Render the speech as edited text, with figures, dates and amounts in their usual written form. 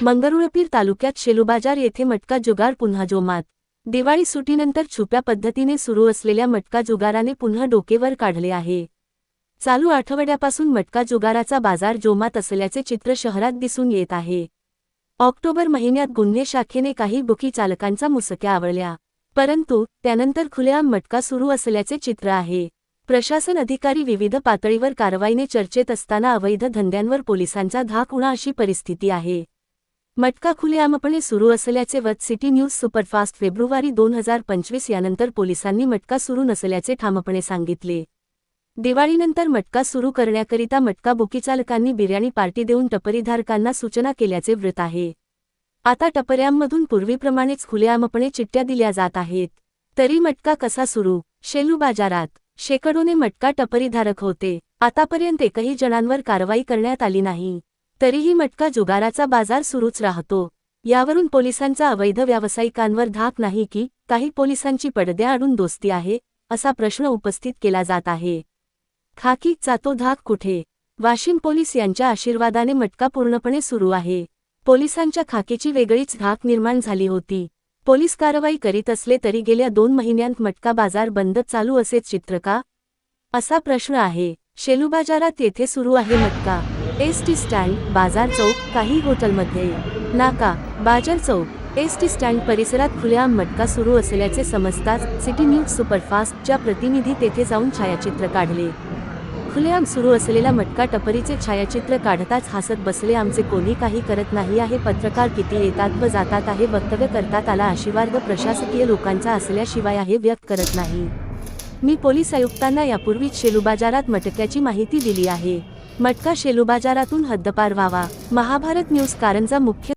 मंगरुळपीर तालुक्यात शेलूबाजार येथे मटका जुगार पुन्हा जोमात। दिवाळी सुटीनंतर छुप्या पद्धतीने सुरू असलेल्या मटका जुगाराने पुन्हा डोकेवर काढले आहे। चालू आठवड्यापासून मटका जुगाराचा बाजार जोमात असल्याचे चित्र शहरात दिसून येत आहे। ऑक्टोबर महिन्यात गुन्हे शाखेने काही बुकी चालकांचा मुसक्या आवळल्या, परंतु त्यानंतर खुलेआम मटका सुरू असल्याचे चित्र आहे। प्रशासन अधिकारी विविध पातळीवर कारवाईने चर्चेत असताना अवैध धंद्यांवर पोलिसांचा धाक उडा अशी परिस्थिती आहे। मटका खुलेआमपणे सुरू असल्याचे वत सिटी न्यूज सुपरफास्ट फेब्रुवारी 2025 यानंतर पोलिसांनी मटका सुरू नसल्याचे ठामपणे सांगितले। दिवाळीनंतर मटका सुरू करण्याकरिता मटका बुकीचालकांनी बिर्याणी पार्टी देऊन टपरीधारकांना सूचना केल्याचे वृत्त आहे। आता टपऱ्यांमधून पूर्वीप्रमाणेच खुलेआमपणे चिठ्ठ्या दिल्या जात आहेत। तरी मटका कसा सुरू? शेलू बाजारात शेकडोने मटका टपरीधारक होते। आतापर्यंत एकही जणांवर कारवाई करण्यात आली नाही, तरीही मटका जुगाराचा बाजार सुरूच राहतो। यावरून पोलिसांचा अवैध व्यावसायिकांवर धाक नाही की काही पोलिसांची पडद्याआडून दोस्ती आहे, असा प्रश्न उपस्थित केला जात आहे। खाकीचा तो धाक कुठे? वाशिम पोलीस यांच्या आशीर्वादाने मटका पूर्णपणे सुरू आहे। पोलिसांच्या खाकीची वेगळीच धाक निर्माण झाली होती। पोलीस कारवाई करीत असले तरी गेल्या 2 महिन्यांत मटका बाजार बंद चालू असेच चित्र का, असा प्रश्न आहे। शेलूबाजारात येथे सुरू आहे मटका। एसटी स्टँड, बाजार चौक, काही हॉटेलमध्ये नाका, बाजार चौक, एसटी स्टँड परिसरात खुलेआम मटका सुरू असल्याचे समजताच सिटी न्यूज सुपरफास्टच्या प्रतिनिधी तेथे जाऊन छायाचित्र काढले। खुलेआम सुरू असलेला मटका टपरीचे छायाचित्र काढताच हसत बसले। आमचे कोणी काही करत नाही आहे, पत्रकार किती येतात व जातात आहे, वक्तव्य करतात आला आशीर्वाद प्रशासकीय लोकांचा असल्याशिवाय आहे व्यक्त करत नाही। मी पोलीस आयुक्तांना यापूर्वीच शेलूबाजारात मटक्याची माहिती दिली आहे। मटका शेलूबाजारातून हद्दपार व्हावा। महाभारत न्यूज कारंजा मुख्य